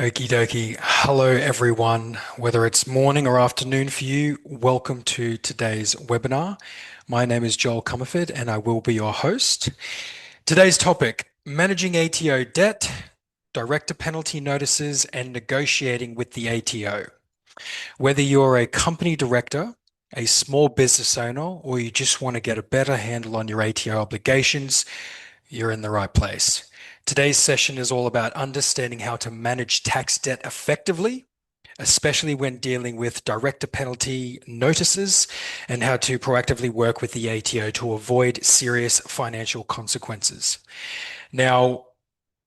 Okie dokie. Hello, everyone. Whether it's morning or afternoon for you, welcome to today's webinar. My name is Joel Comerford and I will be your host. Today's topic, managing ATO debt, director penalty notices, and negotiating with the ATO. Whether you're a company director, a small business owner, or you just want to get a better handle on your ATO obligations, you're in the right place. Today's session is all about understanding how to manage tax debt effectively, especially when dealing with director penalty notices, and how to proactively work with the ATO to avoid serious financial consequences. Now,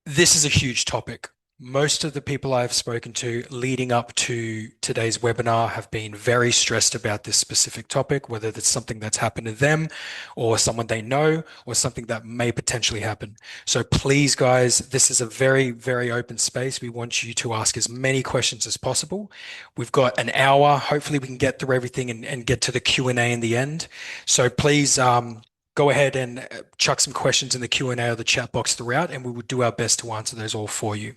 this is a huge topic. Most of the people I've spoken to leading up to today's webinar have been very stressed about this specific topic, whether it's something that's happened to them or someone they know or something that may potentially happen. So please, guys, this is a very, very open space. We want you to ask as many questions as possible. We've got an hour. Hopefully we can get through everything and get to the Q&A in the end. So please, go ahead and chuck some questions in the Q&A or the chat box throughout, and we will do our best to answer those all for you.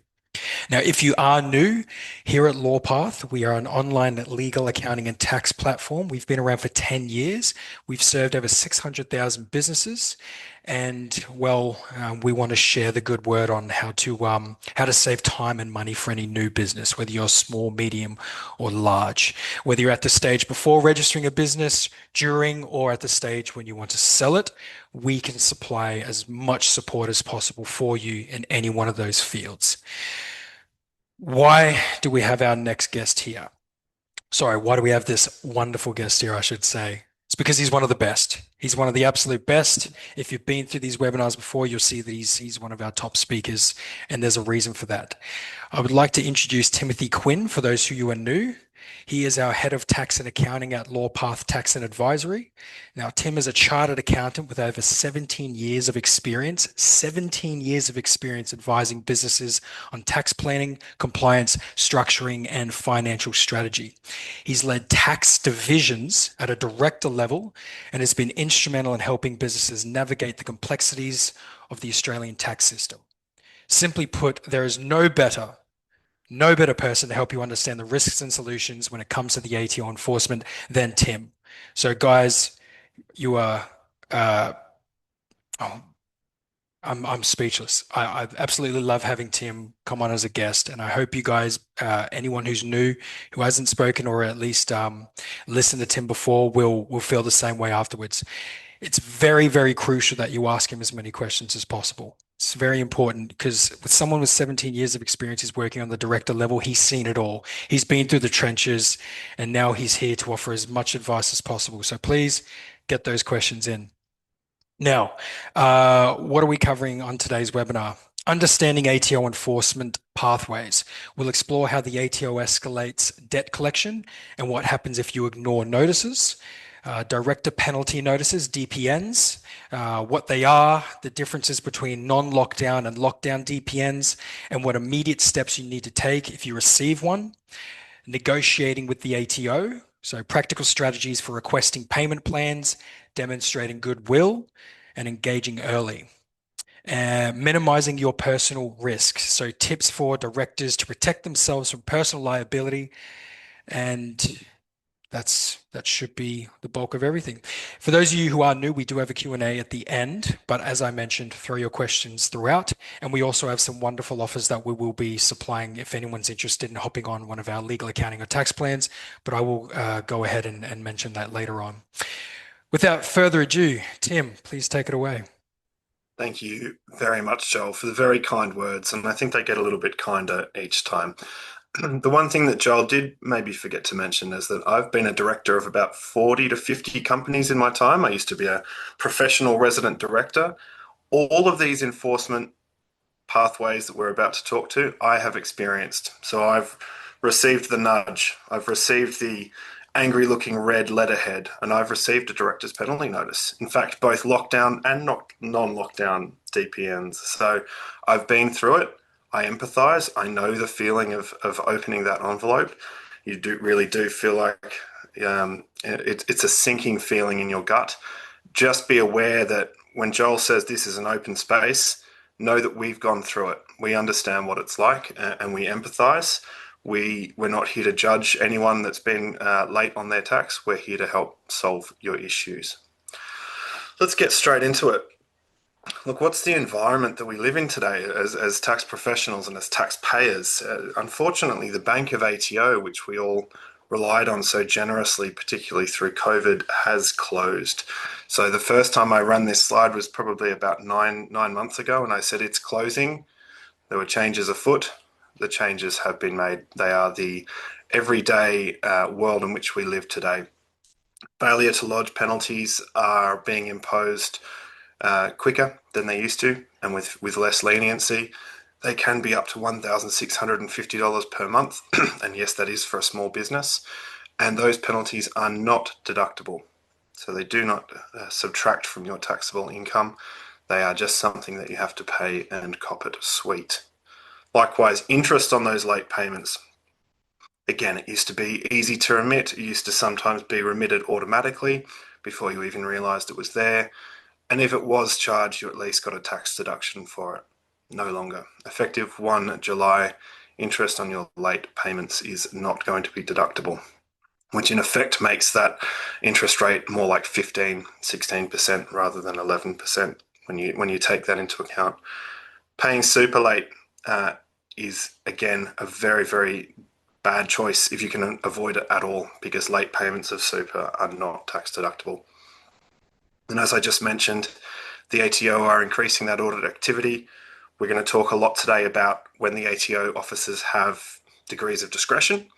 Now, if you are new here at Lawpath, we are an online legal accounting and tax platform. We've been around for 10 years. We've served over 600,000 businesses. And we want to share the good word on how to save time and money for any new business, whether you're small, medium, or large. Whether you're at the stage before registering a business, during, or at the stage when you want to sell it, we can supply as much support as possible for you in any one of those fields. Why do we have our next guest here? Sorry, why do we have this wonderful guest here, I should say? It's because he's one of the best. He's one of the absolute best. If you've been through these webinars before, you'll see that he's one of our top speakers, and there's a reason for that. I would like to introduce Timothy Quinn for those who are new. He is our head of tax and accounting at Lawpath Tax and Advisory. Now, Tim is a chartered accountant with over 17 years of experience, 17 years of experience advising businesses on tax planning, compliance, structuring, and financial strategy. He's led tax divisions at a director level and has been instrumental in helping businesses navigate the complexities of the Australian tax system. Simply put, there is no better person to help you understand the risks and solutions when it comes to the ATO enforcement than Tim. So, guys, you are, oh, I'm speechless. I absolutely love having Tim come on as a guest, and I hope you guys, anyone who's new, who hasn't spoken or at least listened to Tim before, will feel the same way afterwards. It's very, very crucial that you ask him as many questions as possible. It's very important because with someone with 17 years of experience, he's working on the director level. He's seen it all. He's been through the trenches, and now he's here to offer as much advice as possible. So please get those questions in. Now, what are we covering on today's webinar? Understanding ATO enforcement pathways. We'll explore how the ATO escalates debt collection and what happens if you ignore notices. Director penalty notices, DPNs, what they are, the differences between non-lockdown and lockdown DPNs, and what immediate steps you need to take if you receive one. Negotiating with the ATO, so practical strategies for requesting payment plans, demonstrating goodwill, and engaging early. Minimizing your personal risk, so tips for directors to protect themselves from personal liability, and that should be the bulk of everything. For those of you who are new, we do have a Q&A at the end, but as I mentioned, throw your questions throughout. And we also have some wonderful offers that we will be supplying if anyone's interested in hopping on one of our legal accounting or tax plans, but I will go ahead and mention that later on. Without further ado, Tim, please take it away. Thank you very much, Joel, for the very kind words, and I think they get a little bit kinder each time. The one thing that Joel did maybe forget to mention is that I've been a director of about 40 to 50 companies in my time. I used to be a professional resident director. All of these enforcement pathways that we're about to talk to, I have experienced. So I've received the nudge, I've received the angry looking red letterhead, and I've received a director's penalty notice. In fact, both lockdown and non-lockdown DPNs. So I've been through it. I empathize. I know the feeling of opening that envelope. You really do feel like it's a sinking feeling in your gut. Just be aware that when Joel says this is an open space, know that we've gone through it. We understand what it's like, and we empathize. We're not here to judge anyone that's been late on their tax. We're here to help solve your issues. Let's get straight into it. Look, what's the environment that we live in today as tax professionals and as taxpayers? Unfortunately, the Bank of ATO, which we all relied on so generously, particularly through COVID, has closed. So the first time I ran this slide was probably about nine months ago, and I said it's closing. There were changes afoot. The changes have been made. They are the everyday world in which we live today. Failure to lodge penalties are being imposed quicker than they used to, and with less leniency. They can be up to $1,650 per month, and yes, that is for a small business. And those penalties are not deductible. So they do not subtract from your taxable income. They are just something that you have to pay and cop it sweet. Likewise, interest on those late payments. Again, it used to be easy to remit. It used to sometimes be remitted automatically before you even realised it was there. And if it was charged, you at least got a tax deduction for it. No longer. Effective 1 July, interest on your late payments is not going to be deductible, which in effect makes that interest rate more like 15, 16% rather than 11% when you take that into account. Paying super late is, again, a very, very bad choice if you can avoid it at all, because late payments of super are not tax deductible. And as I just mentioned, the ATO are increasing that audit activity. We're going to talk a lot today about when the ATO officers have degrees of discretion,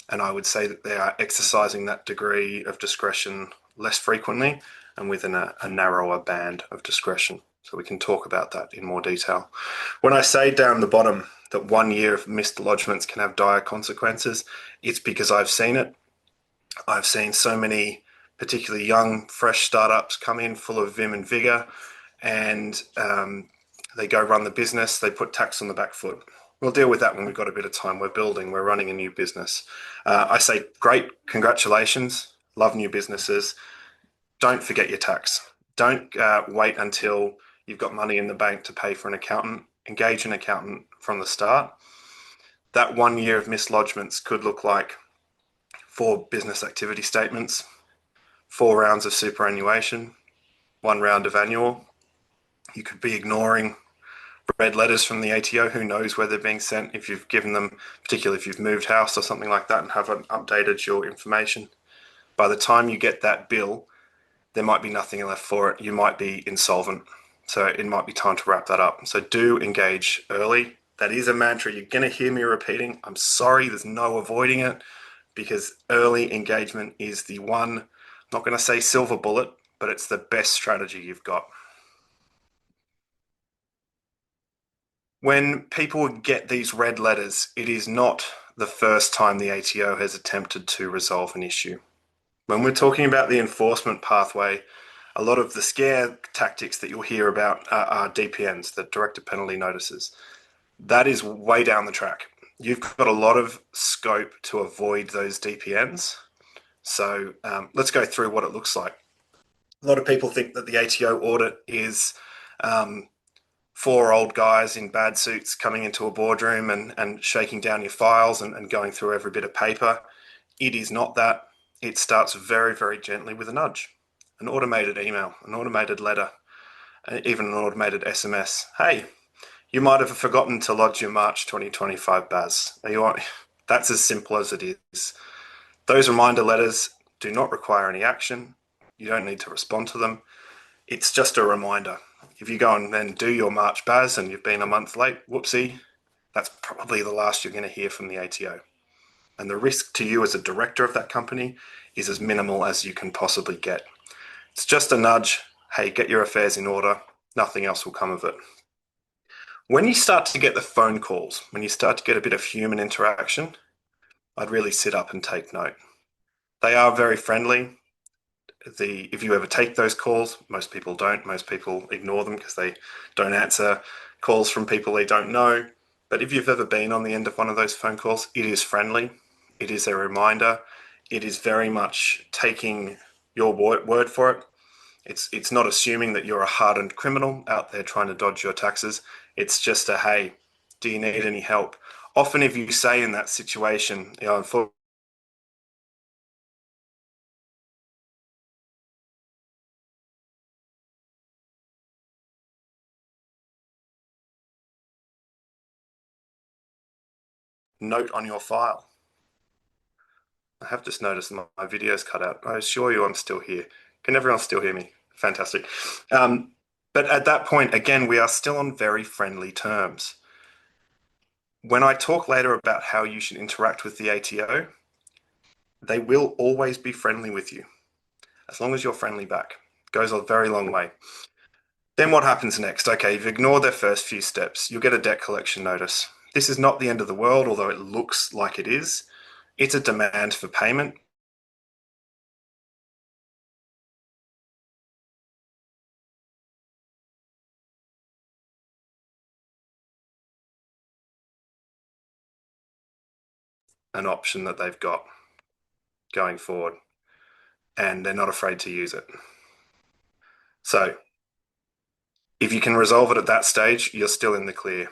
and I would say that they are exercising that degree of discretion less frequently and within a narrower band of discretion. So we can talk about that in more detail. When I say down the bottom that 1 year of missed lodgements can have dire consequences, it's because I've seen it. I've seen so many particularly young, fresh startups come in full of vim and vigor, and they go run the business. They put tax on the back foot. We'll deal with that when we've got a bit of time. We're building, we're running a new business. I say, great, congratulations, love new businesses. Don't forget your tax. Don't wait until you've got money in the bank to pay for an accountant. Engage an accountant from the start. That 1 year of missed lodgements could look like 4 business activity statements, 4 rounds of superannuation, 1 round of annual. You could be ignoring red letters from the ATO. Who knows where they're being sent if you've given them, particularly if you've moved house or something like that and haven't updated your information. By the time you get that bill, there might be nothing left for it. You might be insolvent. So it might be time to wrap that up. So do engage early. That is a mantra you're going to hear me repeating. I'm sorry, there's no avoiding it, because early engagement is the one, I'm not going to say silver bullet, but it's the best strategy you've got. When people get these red letters, it is not the first time the ATO has attempted to resolve an issue. When we're talking about the enforcement pathway, a lot of the scare tactics that you'll hear about are DPNs, the directed penalty notices. That is way down the track. You've got a lot of scope to avoid those DPNs. So let's go through what it looks like. A lot of people think that the ATO audit is 4 old guys in bad suits coming into a boardroom and shaking down your files and going through every bit of paper. It is not that. It starts very, very gently with a nudge, an automated email, an automated letter, even an automated SMS. Hey, you might have forgotten to lodge your March 2025 BAS. That's as simple as it is. Those reminder letters do not require any action. You don't need to respond to them. It's just a reminder. If you go and then do your March BAS and you've been a month late, whoopsie, that's probably the last you're going to hear from the ATO. And the risk to you as a director of that company is as minimal as you can possibly get. It's just a nudge. Hey, get your affairs in order. Nothing else will come of it. When you start to get the phone calls, when you start to get a bit of human interaction, I'd really sit up and take note. They are very friendly. If you ever take those calls, most people don't. Most people ignore them because they don't answer calls from people they don't know. But if you've ever been on the end of one of those phone calls, it is friendly. It is a reminder. It is very much taking your word for it. It's not assuming that you're a hardened criminal out there trying to dodge your taxes. It's just a, hey, do you need any help? Often, if you say in that situation, unfortunately, note on your file. I have just noticed my video's cut out. I assure you I'm still here. Can everyone still hear me? Fantastic. Um, but at that point, again, we are still on very friendly terms. When I talk later about how you should interact with the ATO, they will always be friendly with you, as long as you're friendly back. Goes a very long way. Then what happens next? Okay, you've ignored their first few steps. You'll get a debt collection notice. This is not the end of the world, although it looks like it is. It's a demand for payment. An option that they've got going forward, and they're not afraid to use it. So if you can resolve it at that stage, you're still in the clear.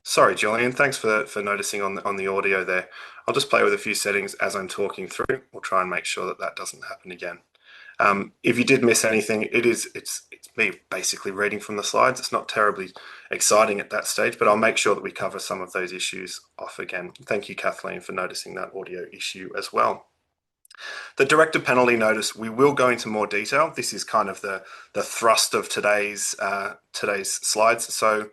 Sorry, Julian, thanks for noticing on the audio there. I'll just play with a few settings as I'm talking through. We'll try and make sure that that doesn't happen again. If you did miss anything, it's me basically reading from the slides. It's not terribly exciting at that stage, but I'll make sure that we cover some of those issues off again. Thank you, Kathleen, for noticing that audio issue as well. The director penalty notice, we will go into more detail. This is kind of the thrust of today's slides. So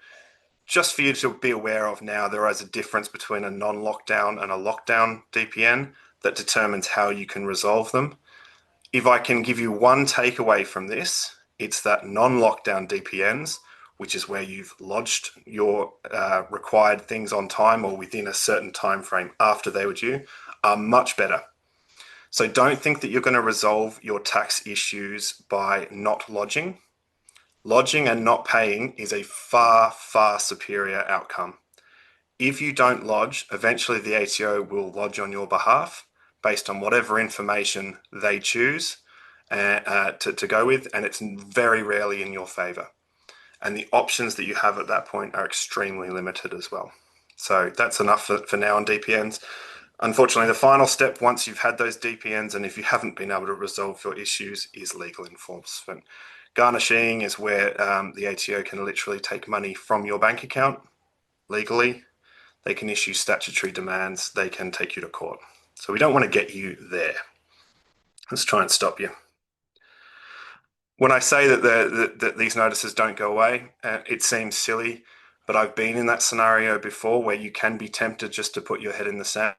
just for you to be aware of now, there is a difference between a non-lockdown and a lockdown DPN that determines how you can resolve them. If I can give you one takeaway from this, it's that non-lockdown DPNs, which is where you've lodged your required things on time or within a certain time frame after they were due, are much better. So don't think that you're going to resolve your tax issues by not lodging. Lodging and not paying is a far, far superior outcome. If you don't lodge, eventually the ATO will lodge on your behalf based on whatever information they choose to go with, and it's very rarely in your favour. And the options that you have at that point are extremely limited as well. So that's enough for now on DPNs. Unfortunately, the final step, once you've had those DPNs and if you haven't been able to resolve your issues, is legal enforcement. Garnishing is where the ATO can literally take money from your bank account legally. They can issue statutory demands. They can take you to court. So we don't want to get you there. Let's try and stop you. When I say that these notices don't go away, it seems silly, but I've been in that scenario before where you can be tempted just to put your head in the sand.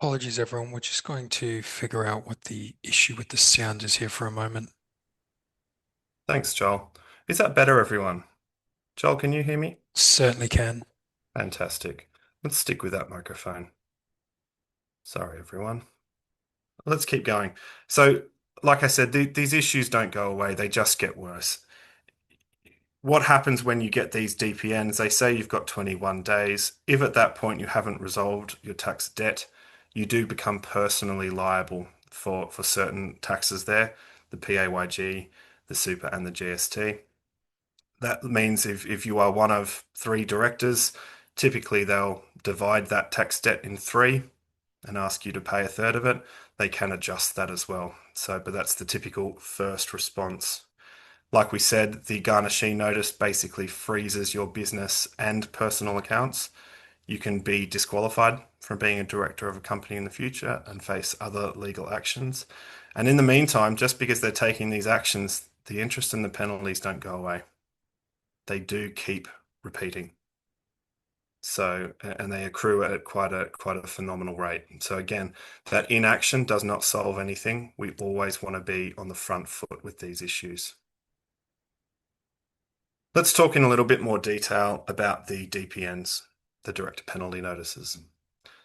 Apologies, everyone. We're just going to figure out what the issue with the sound is here for a moment. Thanks, Joel. Is that better, everyone? Joel, can you hear me? Certainly can. Fantastic. Let's stick with that microphone. Sorry, everyone. Let's keep going. So, like I said, these issues don't go away, they just get worse. What happens when you get these DPNs? They say you've got 21 days. If at that point you haven't resolved your tax debt, you do become personally liable for certain taxes there, the PAYG, the super, and the GST. That means if you are one of three directors, typically they'll divide that tax debt in three and ask you to pay a third of it. They can adjust that as well. So, but that's the typical first response. Like we said, the garnishee notice basically freezes your business and personal accounts. You can be disqualified from being a director of a company in the future and face other legal actions. And in the meantime, just because they're taking these actions, the interest and the penalties don't go away. They do keep repeating. So, and they accrue at quite a phenomenal rate. So again, that inaction does not solve anything. We always want to be on the front foot with these issues. Let's talk in a little bit more detail about the DPNs, the direct penalty notices.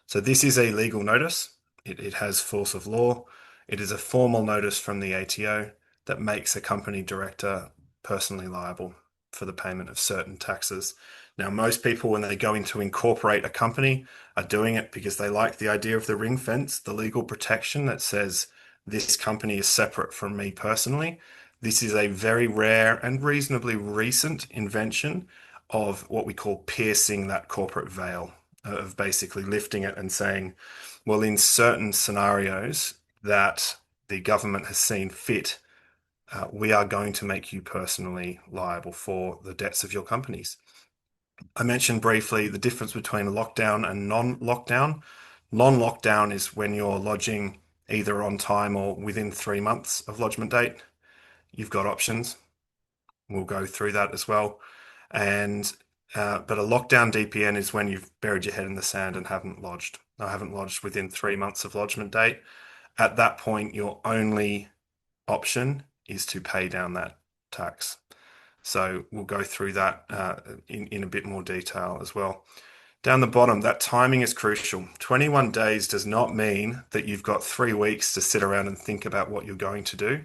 So this is a legal notice. It has force of law. It is a formal notice from the ATO that makes a company director personally liable for the payment of certain taxes. Now, most people, when they go in to incorporate a company, are doing it because they like the idea of the ring fence, the legal protection that says this company is separate from me personally. This is a very rare and reasonably recent invention of what we call piercing that corporate veil, of basically lifting it and saying, well, in certain scenarios that the government has seen fit, we are going to make you personally liable for the debts of your companies. I mentioned briefly the difference between lockdown and non-lockdown. Non-lockdown is when you're lodging either on time or within 3 months of lodgement date. You've got options. We'll go through that as well. And but a lockdown DPN is when you've buried your head in the sand and haven't lodged. I haven't lodged within 3 months of lodgement date. At that point, your only option is to pay down that tax. So we'll go through that in a bit more detail as well. Down the bottom, that timing is crucial. 21 days does not mean that you've got 3 weeks to sit around and think about what you're going to do.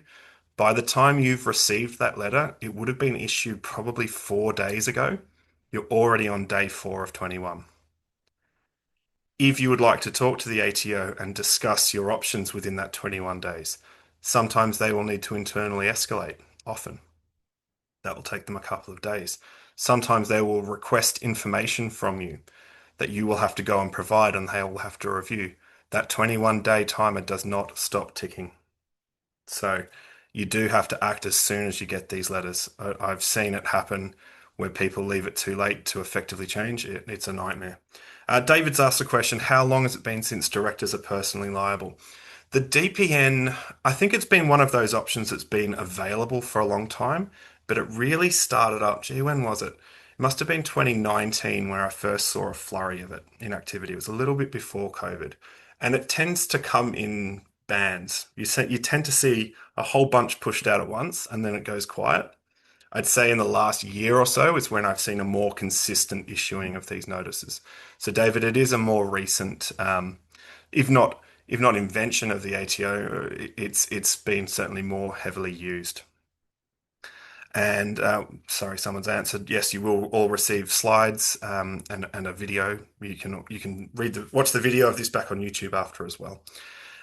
By the time you've received that letter, it would have been issued probably 4 days ago. You're already on day 4 of 21. If you would like to talk to the ATO and discuss your options within that 21 days, sometimes they will need to internally escalate, often. That will take them a couple of days. Sometimes they will request information from you that you will have to go and provide and they will have to review. That 21-day timer does not stop ticking. So you do have to act as soon as you get these letters. I've seen it happen where people leave it too late to effectively change it. It's a nightmare. David's asked a question, how long has it been since directors are personally liable? The DPN, I think it's been one of those options that's been available for a long time, but it really started up. Gee, when was it? It must have been 2019 where I first saw a flurry of it in activity. It was a little bit before COVID. And it tends to come in bands. You tend to see a whole bunch pushed out at once and then it goes quiet. I'd say in the last year or so is when I've seen a more consistent issuing of these notices. So, David, it is a more recent, if not if not invention of the ATO, it's been certainly more heavily used. And sorry, someone's answered. Yes, you will all receive slides and a video. You can watch the video of this back on YouTube after as well.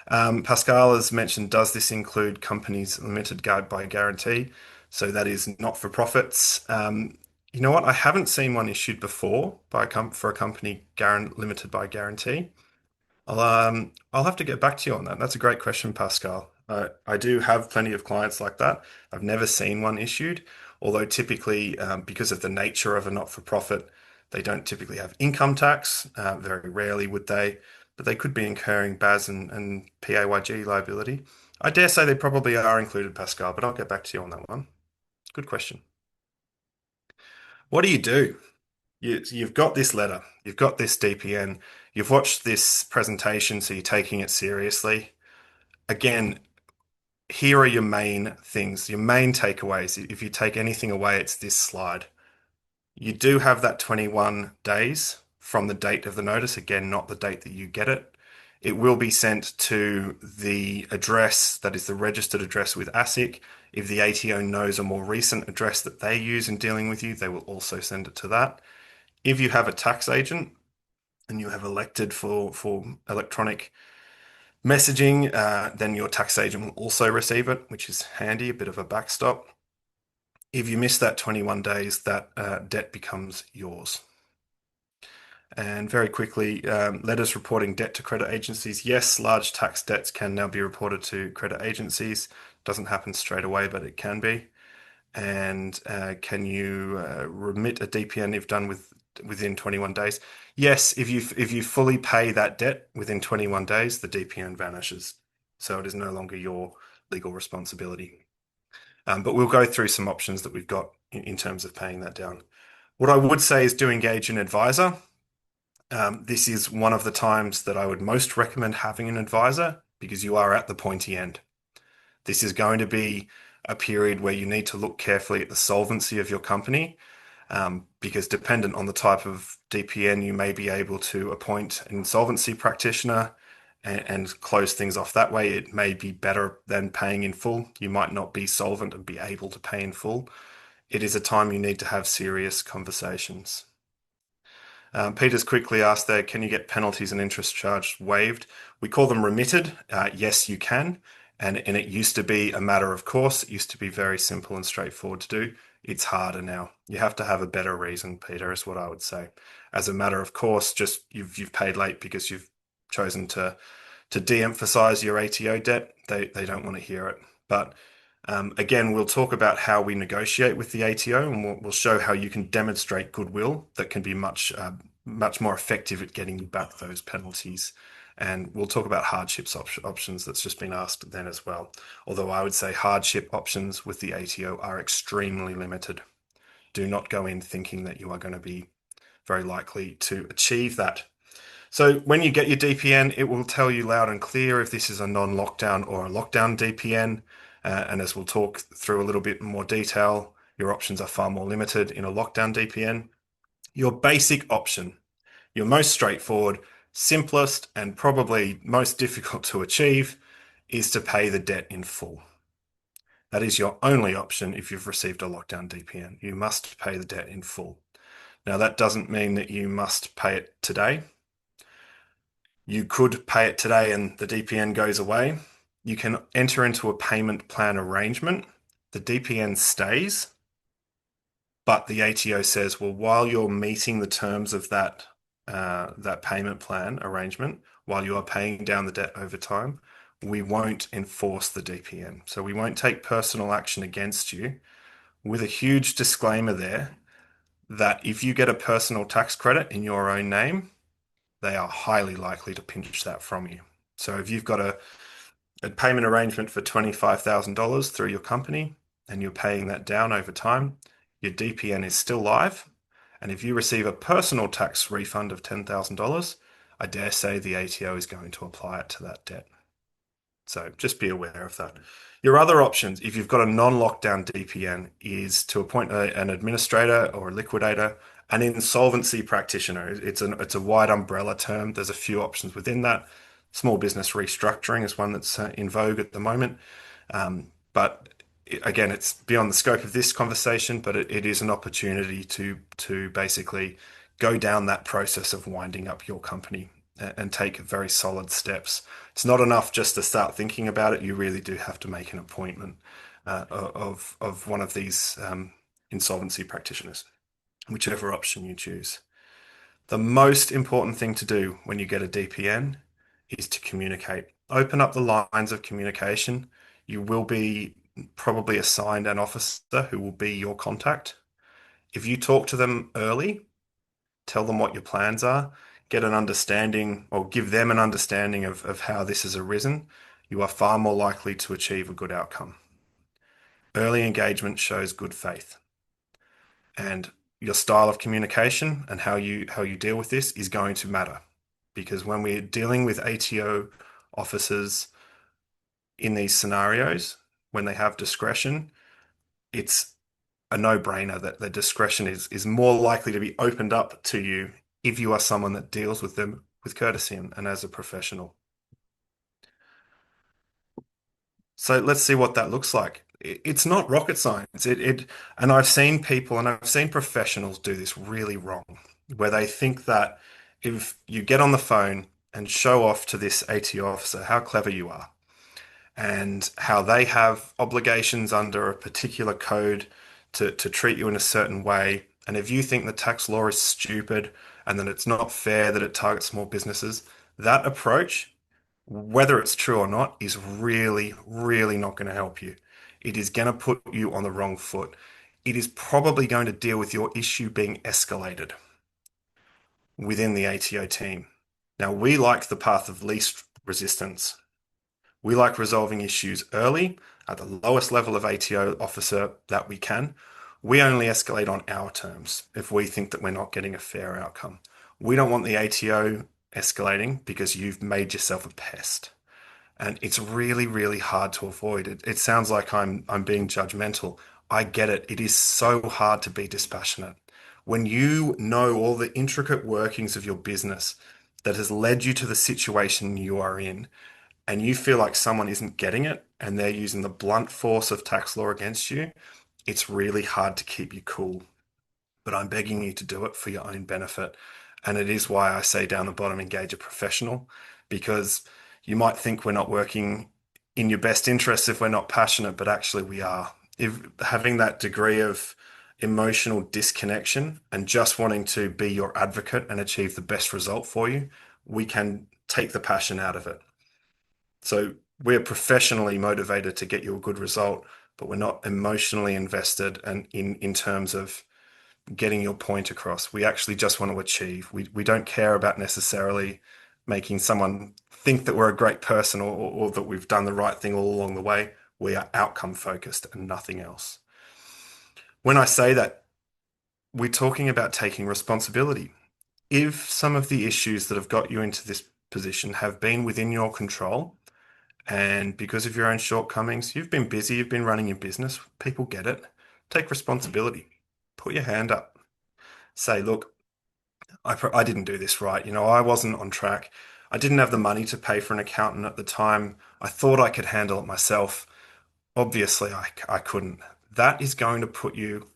Pascal has mentioned, does this include companies limited by guarantee? So that is not for profits. You know what? I haven't seen one issued before for a company limited by guarantee. I'll have to get back to you on that. That's a great question, Pascal. I do have plenty of clients like that. I've never seen one issued, although typically, because of the nature of a not-for-profit, they don't typically have income tax. Very rarely would they, but they could be incurring BAS and PAYG liability. I dare say they probably are included, Pascal, but I'll get back to you on that one. Good question. What do you do? You've got this letter, you've got this DPN, you've watched this presentation, so you're taking it seriously. Again, here are your main things, your main takeaways. If you take anything away, it's this slide. You do have that 21 days from the date of the notice, again, not the date that you get it. It will be sent to the address that is the registered address with ASIC. If the ATO knows a more recent address that they use in dealing with you, they will also send it to that. If you have a tax agent and you have elected for electronic messaging, then your tax agent will also receive it, which is handy, a bit of a backstop. If you miss that 21 days, that debt becomes yours. And very quickly, letters reporting debt to credit agencies. Yes, large tax debts can now be reported to credit agencies. Doesn't happen straight away, but it can be. And can you remit a DPN if done within 21 days? Yes, if you fully pay that debt within 21 days, the DPN vanishes. So it is no longer your legal responsibility. But we'll go through some options that we've got in terms of paying that down. What I would say is do engage an advisor. This is one of the times that I would most recommend having an advisor because you are at the pointy end. This is going to be a period where you need to look carefully at the solvency of your company, because dependent on the type of DPN, you may be able to appoint an insolvency practitioner and close things off that way. It may be better than paying in full. You might not be solvent and be able to pay in full. It is a time you need to have serious conversations. Peter's quickly asked there, can you get penalties and interest charge waived? We call them remitted. Yes, you can. And it used to be a matter of course. It used to be very simple and straightforward to do. It's harder now. You have to have a better reason, Peter, is what I would say. As a matter of course, just you've paid late because you've chosen to de-emphasize your ATO debt. They don't want to hear it. But again, we'll talk about how we negotiate with the ATO, and we'll show how you can demonstrate goodwill that can be much more effective at getting you back those penalties. And we'll talk about options that's just been asked then as well. Although I would say hardship options with the ATO are extremely limited. Do not go in thinking that you are going to be very likely to achieve that. So when you get your DPN, it will tell you loud and clear if this is a non-lockdown or a lockdown DPN. And as we'll talk through a little bit more detail, your options are far more limited in a lockdown DPN. Your basic option, your most straightforward, simplest, and probably most difficult to achieve is to pay the debt in full. That is your only option if you've received a lockdown DPN. You must pay the debt in full. Now, that doesn't mean that you must pay it today. You could pay it today and the DPN goes away. You can enter into a payment plan arrangement. The DPN stays, but the ATO says, well, while you're meeting the terms of that payment plan arrangement, while you are paying down the debt over time, we won't enforce the DPN. So we won't take personal action against you, with a huge disclaimer there that if you get a personal tax credit in your own name, they are highly likely to pinch that from you. So if you've got a payment arrangement for $25,000 through your company and you're paying that down over time, your DPN is still live. And if you receive a personal tax refund of $10,000, I dare say the ATO is going to apply it to that debt. So just be aware of that. Your other options, if you've got a non-lockdown DPN, is to appoint an administrator or a liquidator, an insolvency practitioner. It's a wide umbrella term. There's a few options within that. Small business restructuring is one that's in vogue at the moment. But again, it's beyond the scope of this conversation, but it is an opportunity to basically go down that process of winding up your company and take very solid steps. It's not enough just to start thinking about it. You really do have to make an appointment of one of these insolvency practitioners, whichever option you choose. The most important thing to do when you get a DPN is to communicate. Open up the lines of communication. You will be probably assigned an officer who will be your contact. If you talk to them early, tell them what your plans are, get an understanding or give them an understanding of how this has arisen, you are far more likely to achieve a good outcome. Early engagement shows good faith. And your style of communication and how you deal with this is going to matter. Because when we're dealing with ATO officers in these scenarios, when they have discretion, it's a no-brainer that the discretion is more likely to be opened up to you if you are someone that deals with them with courtesy and as a professional. So let's see what that looks like. It's not rocket science. And I've seen people and I've seen professionals do this really wrong, where they think that if you get on the phone and show off to this ATO officer how clever you are and how they have obligations under a particular code to treat you in a certain way, and if you think the tax law is stupid and that it's not fair that it targets small businesses, that approach, whether it's true or not, is really, really not going to help you. It is going to put you on the wrong foot. It is probably going to deal with your issue being escalated within the ATO team. Now, we like the path of least resistance. We like resolving issues early at the lowest level of ATO officer that we can. We only escalate on our terms if we think that we're not getting a fair outcome. We don't want the ATO escalating because you've made yourself a pest. And it's really, really hard to avoid. It sounds like I'm being judgmental. I get it. It is so hard to be dispassionate. When you know all the intricate workings of your business that has led you to the situation you are in, and you feel like someone isn't getting it and they're using the blunt force of tax law against you, it's really hard to keep you cool. But I'm begging you to do it for your own benefit. And it is why I say down the bottom, engage a professional, because you might think we're not working in your best interest if we're not passionate, but actually we are. If having that degree of emotional disconnection and just wanting to be your advocate and achieve the best result for you, we can take the passion out of it. So we're professionally motivated to get you a good result, but we're not emotionally invested and in terms of getting your point across. We actually just want to achieve. We don't care about necessarily making someone think that we're a great person or that we've done the right thing all along the way. We are outcome focused and nothing else. When I say that, we're talking about taking responsibility. If some of the issues that have got you into this position have been within your control, and because of your own shortcomings, you've been busy, you've been running your business, people get it. Take responsibility. Put your hand up. Say, look, I didn't do this right. I wasn't on track. I didn't have the money to pay for an accountant at the time. I thought I could handle it myself. Obviously, I couldn't. That is going to put you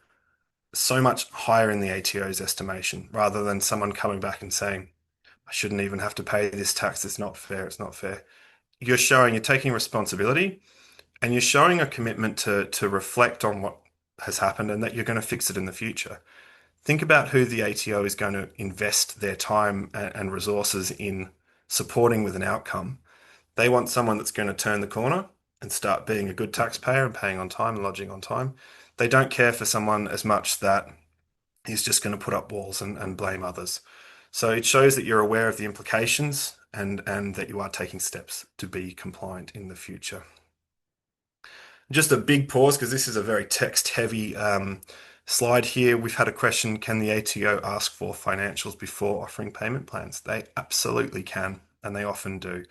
so much higher in the ATO's estimation rather than someone coming back and saying, I shouldn't even have to pay this tax. It's not fair. It's not fair. You're taking responsibility and you're showing a commitment to reflect on what has happened and that you're going to fix it in the future. Think about who the ATO is going to invest their time and resources in supporting with an outcome. They want someone that's going to turn the corner and start being a good taxpayer and paying on time and lodging on time. They don't care for someone as much that is just going to put up walls and blame others. So it shows that you're aware of the implications and that you are taking steps to be compliant in the future. Just a big pause because this is a very text-heavy slide here. We've had a question, can the ATO ask for financials before offering payment plans? They absolutely can, and they often do.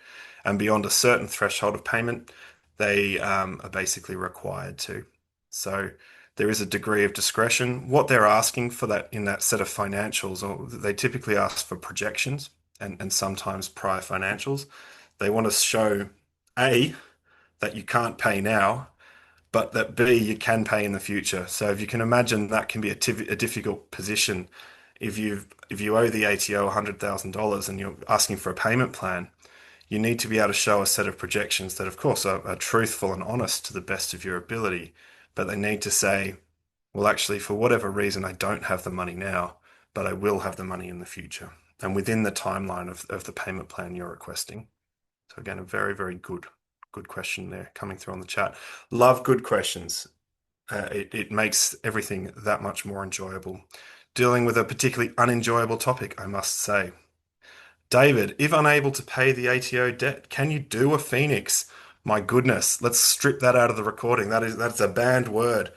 And beyond a certain threshold of payment, they are basically required to. So there is a degree of discretion. What they're asking for that in that set of financials, or they typically ask for projections and sometimes prior financials. They want to show A, that you can't pay now, but that B, you can pay in the future. So if you can imagine, that can be a difficult position. If you owe the ATO $100,000 and you're asking for a payment plan, you need to be able to show a set of projections that, of course, are truthful and honest to the best of your ability. But they need to say, well, actually, for whatever reason, I don't have the money now, but I will have the money in the future, and within the timeline of the payment plan you're requesting. So again, a very, very good question there coming through on the chat. Love good questions. It makes everything that much more enjoyable. Dealing with a particularly unenjoyable topic, I must say. David, if unable to pay the ATO debt, can you do a Phoenix? My goodness, let's strip that out of the recording. That's a banned word.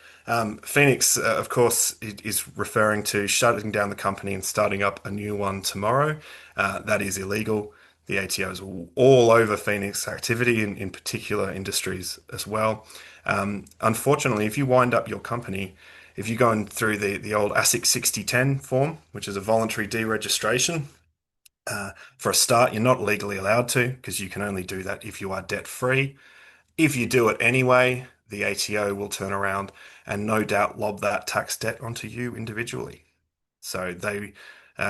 Phoenix, of course, is referring to shutting down the company and starting up a new one tomorrow. That is illegal. The ATO is all over Phoenix activity in particular industries as well. Unfortunately, if you wind up your company, if you go in through the old ASIC 6010 form, which is a voluntary deregistration, for a start, you're not legally allowed to because you can only do that if you are debt free. If you do it anyway, the ATO will turn around and no doubt lob that tax debt onto you individually. So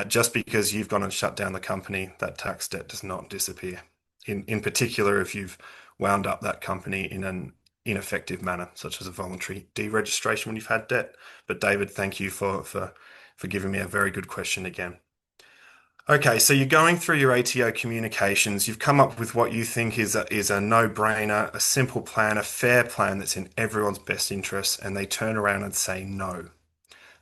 just because you've gone and shut down the company, that tax debt does not disappear. In particular, if you've wound up that company in an ineffective manner, such as a voluntary deregistration when you've had debt. But David, thank you for giving me a very good question again. Okay, so you're going through your ATO communications. You've come up with what you think is a no-brainer, a simple plan, a fair plan that's in everyone's best interest, and they turn around and say no.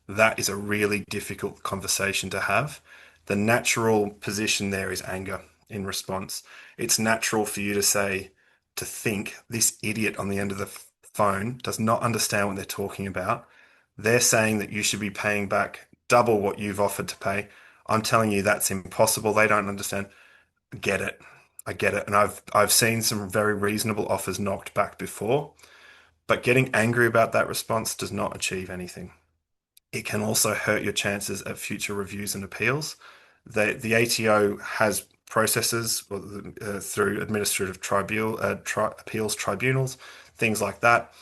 That is a really difficult conversation to have. The natural position there is anger in response. It's natural for you to think, this idiot on the end of the phone does not understand what they're talking about. They're saying that you should be paying back double what you've offered to pay. I'm telling you that's impossible. They don't understand. I get it. I get it. And I've seen some very reasonable offers knocked back before, but getting angry about that response does not achieve anything. It can also hurt your chances at future reviews and appeals. The ATO has processes through administrative appeals tribunals, things like that.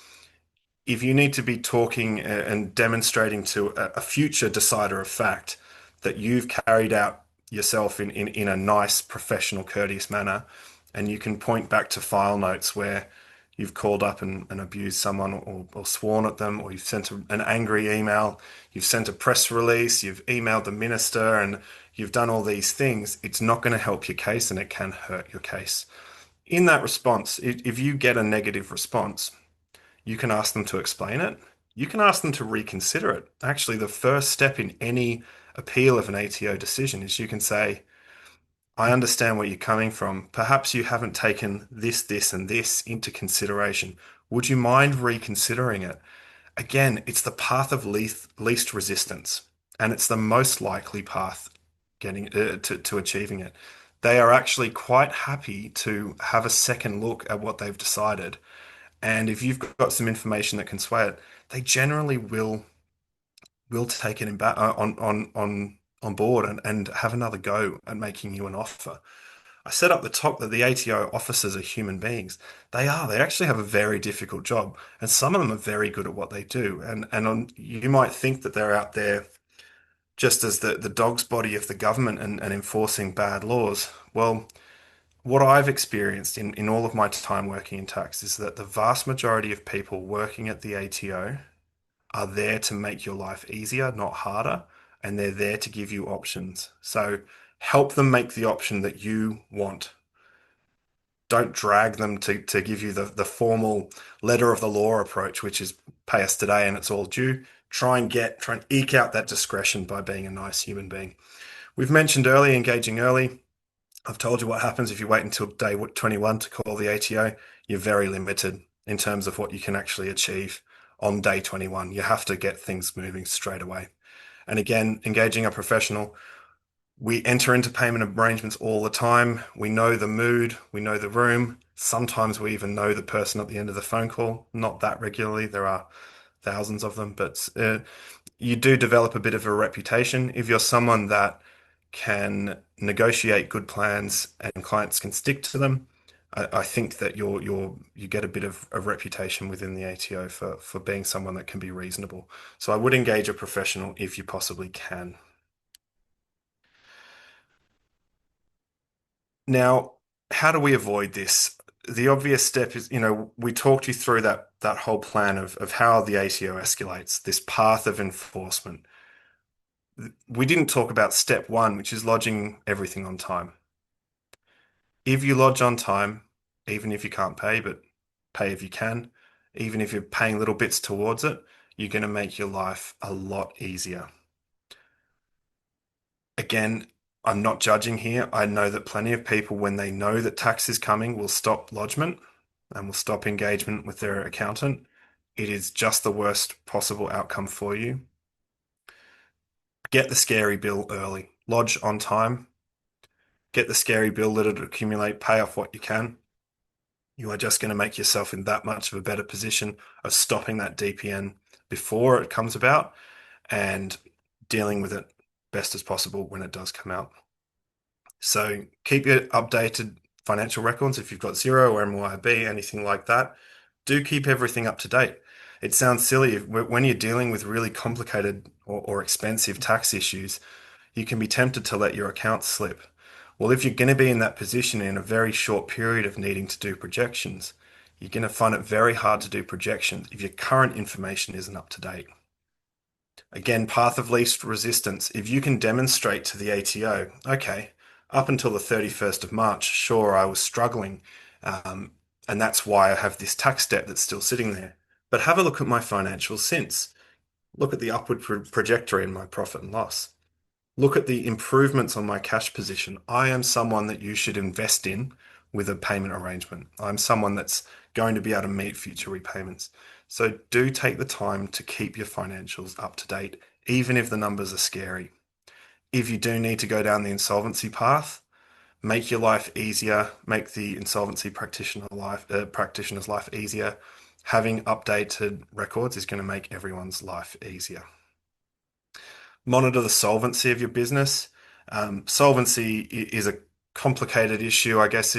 If you need to be talking and demonstrating to a future decider of fact that you've carried out yourself in a nice, professional, courteous manner, and you can point back to file notes where you've called up and abused someone or sworn at them, or you've sent an angry email, you've sent a press release, you've emailed the minister, and you've done all these things. It's not going to help your case and it can hurt your case. In that response, if you get a negative response, you can ask them to explain it. You can ask them to reconsider it. Actually, the first step in any appeal of an ATO decision is you can say, I understand where you're coming from. Perhaps you haven't taken this, this, and this into consideration. Would you mind reconsidering it? Again, it's the path of least resistance, and it's the most likely path getting to achieving it. They are actually quite happy to have a second look at what they've decided. And if you've got some information that can sway it, they generally will take it on board and have another go at making you an offer. I said up the top that the ATO officers are human beings. They are. They actually have a very difficult job, and some of them are very good at what they do. You might think that they're out there just as the dog's body of the government and enforcing bad laws. Well, what I've experienced in all of my time working in tax is that the vast majority of people working at the ATO are there to make your life easier, not harder, and they're there to give you options. So help them make the option that you want. Don't drag them to give you the formal letter of the law approach, which is pay us today and it's all due. Try and eke out that discretion by being a nice human being. We've mentioned early, engaging early. I've told you what happens if you wait until day 21 to call the ATO. You're very limited in terms of what you can actually achieve on day 21. You have to get things moving straight away. And again, engaging a professional, we enter into payment arrangements all the time. We know the mood, we know the room. Sometimes we even know the person at the end of the phone call. Not that regularly. There are thousands of them, but you do develop a bit of a reputation. If you're someone that can negotiate good plans and clients can stick to them, I think that you get a bit of a reputation within the ATO for being someone that can be reasonable. So I would engage a professional if you possibly can. Now, how do we avoid this? The obvious step is, we talked you through that whole plan of how the ATO escalates, this path of enforcement. We didn't talk about step one, which is lodging everything on time. If you lodge on time, even if you can't pay, but pay if you can, even if you're paying little bits towards it, you're going to make your life a lot easier. Again, I'm not judging here. I know that plenty of people, when they know that tax is coming, will stop lodgement and will stop engagement with their accountant. It is just the worst possible outcome for you. Get the scary bill early. Lodge on time. Get the scary bill, let it accumulate, pay off what you can. You are just going to make yourself in that much of a better position of stopping that DPN before it comes about and dealing with it best as possible when it does come out. So keep your updated financial records if you've got Xero or MYOB, anything like that. Do keep everything up to date. It sounds silly when you're dealing with really complicated or expensive tax issues, you can be tempted to let your accounts slip. Well, if you're going to be in that position in a very short period of needing to do projections, you're going to find it very hard to do projections if your current information isn't up to date. Again, path of least resistance. If you can demonstrate to the ATO, okay, up until the 31st of March, sure, I was struggling, and that's why I have this tax debt that's still sitting there. But have a look at my financials since. Look at the upward trajectory in my profit and loss. Look at the improvements on my cash position. I am someone that you should invest in with a payment arrangement. I'm someone that's going to be able to meet future repayments. So do take the time to keep your financials up to date, even if the numbers are scary. If you do need to go down the insolvency path, make your life easier, make the insolvency practitioner's life easier. Having updated records is going to make everyone's life easier. Monitor the solvency of your business. Solvency is a complicated issue. I guess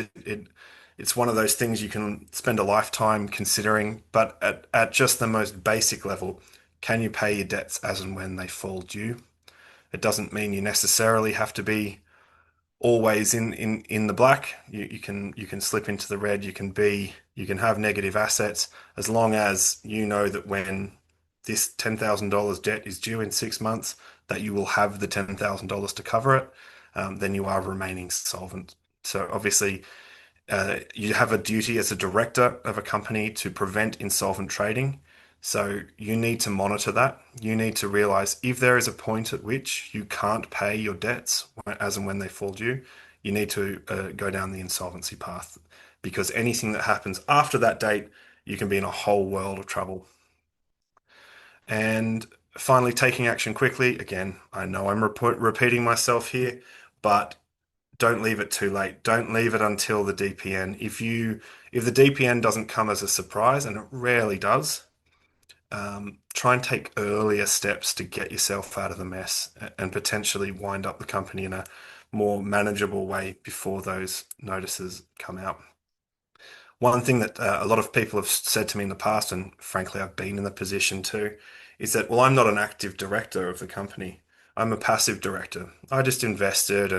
it's one of those things you can spend a lifetime considering, but at just the most basic level, can you pay your debts as and when they fall due? It doesn't mean you necessarily have to be always in the black. You can slip into the red. You can have negative assets as long as you know that when this $10,000 debt is due in 6 months, that you will have the $10,000 to cover it. Then you are remaining solvent. So obviously, you have a duty as a director of a company to prevent insolvent trading. So you need to monitor that. You need to realize if there is a point at which you can't pay your debts as and when they fall due, you need to go down the insolvency path because anything that happens after that date, you can be in a whole world of trouble. And finally, taking action quickly. Again, I know I'm repeating myself here, but don't leave it too late. Don't leave it until the DPN. If the DPN doesn't come as a surprise, and it rarely does, try and take earlier steps to get yourself out of the mess and potentially wind up the company in a more manageable way before those notices come out. One thing that a lot of people have said to me in the past, and frankly, I've been in the position too, is that, well, I'm not an active director of the company. I'm a passive director. I just invested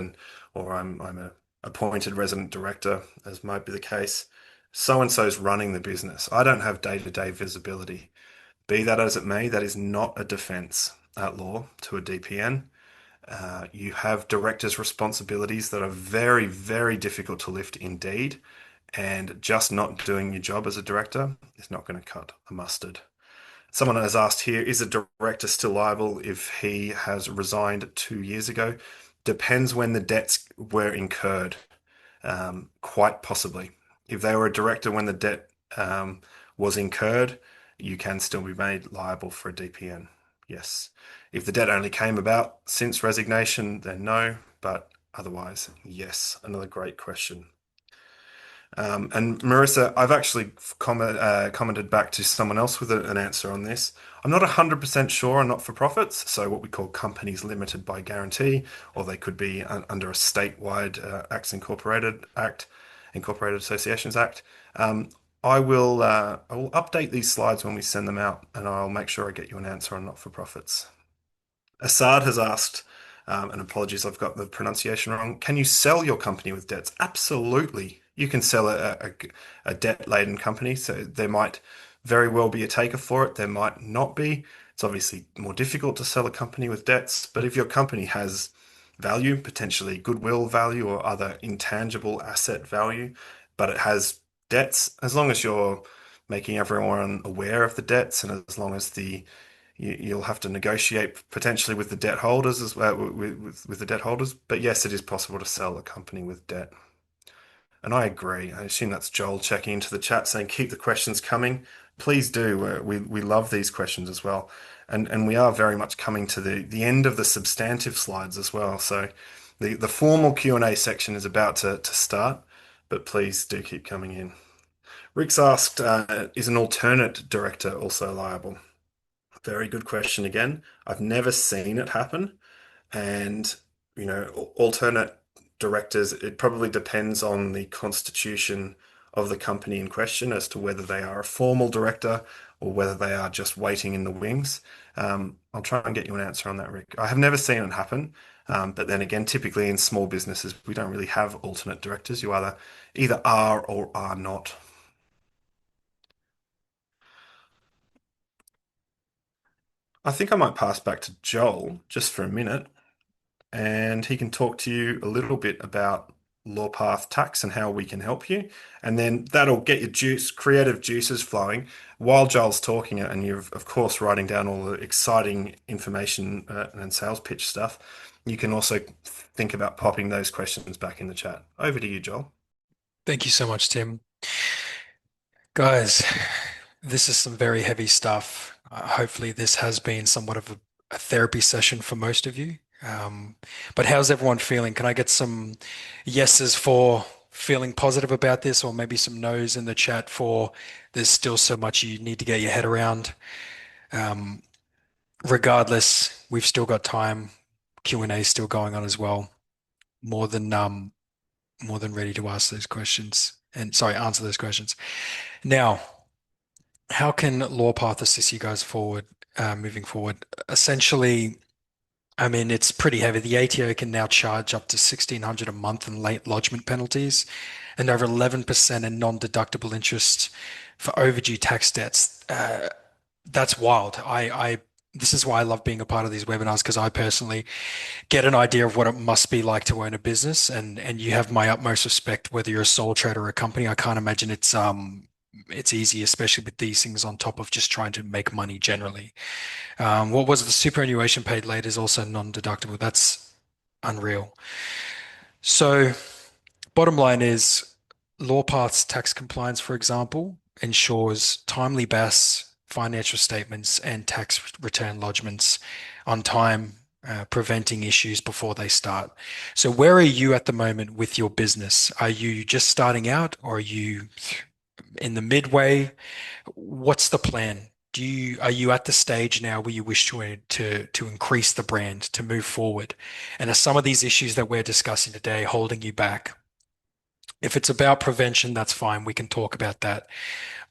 or I'm a appointed resident director, as might be the case. So and so's running the business. I don't have day-to-day visibility. Be that as it may, that is not a defense at law to a DPN. You have directors' responsibilities that are very, very difficult to lift indeed, and just not doing your job as a director is not going to cut a mustard. Someone has asked here, is a director still liable if he has resigned 2 years ago? Depends when the debts were incurred. Quite possibly. If they were a director when the debt was incurred, you can still be made liable for a DPN. Yes. If the debt only came about since resignation, then no, but otherwise, yes. Another great question. And Marissa, I've actually commented back to someone else with an answer on this. I'm not 100% sure on not-for-profits, so what we call companies limited by guarantee, or they could be under a statewide Incorporated Associations Act. I will update these slides when we send them out, and I'll make sure I get you an answer on not-for-profits. Assad has asked, and apologies, I've got the pronunciation wrong. Can you sell your company with debts? Absolutely. You can sell a debt-laden company, so there might very well be a taker for it. There might not be. It's obviously more difficult to sell a company with debts, but if your company has value, potentially goodwill value or other intangible asset value, but it has debts, as long as you're making everyone aware of the debts and as long as you'll have to negotiate potentially with the debt holders as well, with the debt holders. But yes, it is possible to sell a company with debt. And I agree. I assume that's Joel checking into the chat saying, keep the questions coming. Please do. We love these questions as well. And we are very much coming to the end of the substantive slides as well. So the formal Q&A section is about to start, but please do keep coming in. Rick's asked, is an alternate director also liable? Very good question again. I've never seen it happen. And, alternate directors, it probably depends on the constitution of the company in question as to whether they are a formal director or whether they are just waiting in the wings. I'll try and get you an answer on that, Rick. I have never seen it happen. But then again, typically in small businesses, we don't really have alternate directors. You either are or are not. I think I might pass back to Joel just for a minute, and he can talk to you a little bit about Lawpath tax and how we can help you. And then that'll get your creative juices flowing while Joel's talking and you're, of course, writing down all the exciting information and sales pitch stuff. You can also think about popping those questions back in the chat. Over to you, Joel. Thank you so much, Tim. Guys, this is some very heavy stuff. Hopefully, this has been somewhat of a therapy session for most of you. But how's everyone feeling? Can I get some yeses for feeling positive about this, or maybe some no's in the chat for there's still so much you need to get your head around? Um, Regardless, we've still got time. Q&A is still going on as well. More than more than ready to ask those questions and sorry, answer those questions. Now, how can Lawpath assist you guys forward, moving forward? Essentially, I mean, it's pretty heavy. The ATO can now charge up to 1,600 a month in late lodgement penalties and over 11% in non-deductible interest for overdue tax debts. That's wild. This is why I love being a part of these webinars because I personally get an idea of what it must be like to own a business, and you have my utmost respect whether you're a sole trader or a company. I can't imagine it's easy, especially with these things on top of just trying to make money generally. What was it? The superannuation paid late is also non-deductible. That's unreal. So, bottom line is, Lawpath's tax compliance, for example, ensures timely BAS, financial statements, and tax return lodgements on time, preventing issues before they start. So, where are you at the moment with your business? Are you just starting out, or are you in the midway? What's the plan? Are you at the stage now where you wish to increase the brand, to move forward? And are some of these issues that we're discussing today holding you back? If it's about prevention, that's fine. We can talk about that.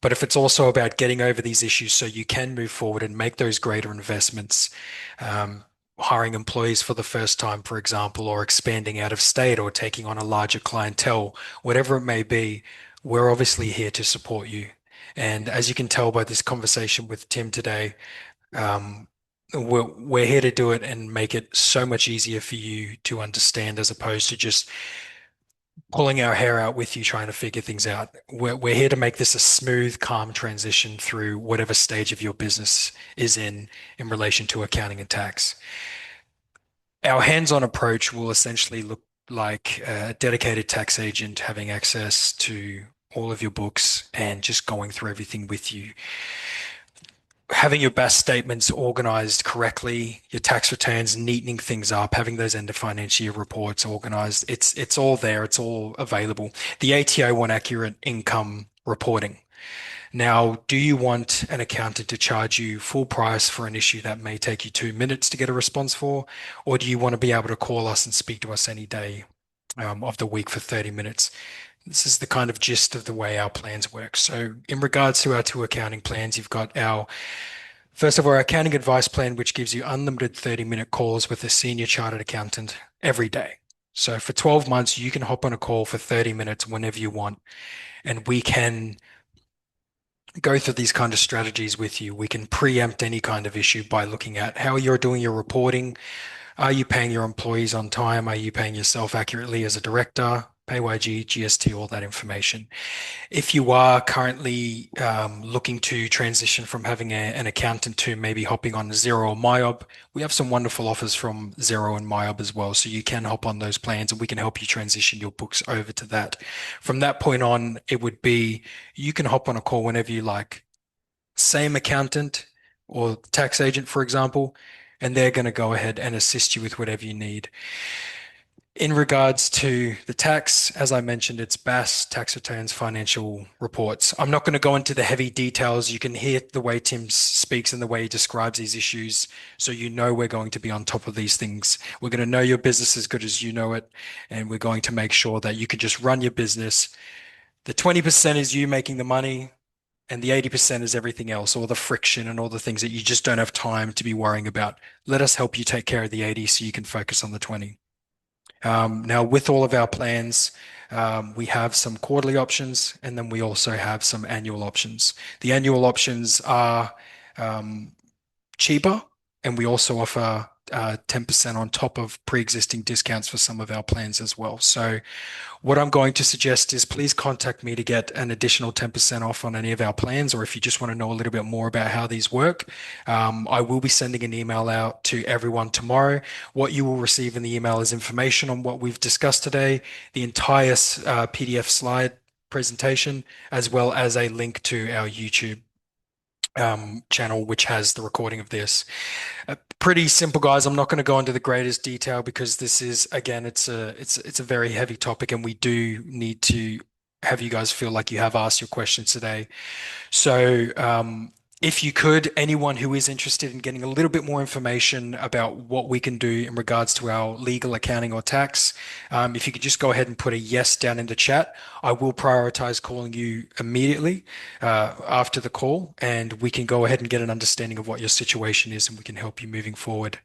But if it's also about getting over these issues so you can move forward and make those greater investments, um, hiring employees for the first time, for example, or expanding out of state or taking on a larger clientele, whatever it may be, we're obviously here to support you. And as you can tell by this conversation with Tim today, um, we're here to do it and make it so much easier for you to understand as opposed to just pulling our hair out with you trying to figure things out. We're here to make this a smooth, calm transition through whatever stage of your business is in relation to accounting and tax. Our hands-on approach will essentially look like a dedicated tax agent having access to all of your books and just going through everything with you, having your best statements organized correctly, your tax returns, neatening things up, having those end of financial year reports organized. It's all there. It's all available. The ATO want accurate income reporting. Now, do you want an accountant to charge you full price for an issue that may take you 2 minutes to get a response for, or do you want to be able to call us and speak to us any day of the week for 30 minutes? This is the kind of gist of the way our plans work. So, in regards to our two accounting plans, you've got our first of all, our accounting advice plan, which gives you unlimited 30-minute calls with a senior chartered accountant every day. So for 12 months, you can hop on a call for 30 minutes whenever you want, and we can go through these kind of strategies with you. We can preempt any kind of issue by looking at how you're doing your reporting. Are you paying your employees on time? Are you paying yourself accurately as a director? PAYG, GST, all that information. If you are currently looking to transition from having an accountant to maybe hopping on Xero or MYOB, we have some wonderful offers from Xero and MYOB as well. So you can hop on those plans and we can help you transition your books over to that. From that point on, it would be you can hop on a call whenever you like. Same accountant or tax agent, for example, and they're going to go ahead and assist you with whatever you need. In regards to the tax, as I mentioned, it's BAS, tax returns, financial reports. I'm not going to go into the heavy details. You can hear the way Tim speaks and the way he describes these issues. So you know we're going to be on top of these things. We're going to know your business as good as you know it. And we're going to make sure that you can just run your business. The 20% is you making the money, and the 80% is everything else, all the friction and all the things that you just don't have time to be worrying about. Let us help you take care of the 80 so you can focus on the 20. Now, with all of our plans, we have some quarterly options and then we also have some annual options. The annual options are um, cheaper and we also offer 10% on top of pre-existing discounts for some of our plans as well. So what I'm going to suggest is please contact me to get an additional 10% off on any of our plans, or if you just want to know a little bit more about how these work, I will be sending an email out to everyone tomorrow. What you will receive in the email is information on what we've discussed today, the entire PDF slide presentation, as well as a link to our YouTube channel, which has the recording of this. Pretty simple, guys. I'm not going to go into the greatest detail because this is, again, it's a very heavy topic, and we do need to have you guys feel like you have asked your questions today. So, if you could, anyone who is interested in getting a little bit more information about what we can do in regards to our legal, accounting, or tax, if you could just go ahead and put a yes down in the chat, I will prioritize calling you immediately after the call, and we can go ahead and get an understanding of what your situation is, and we can help you moving forward.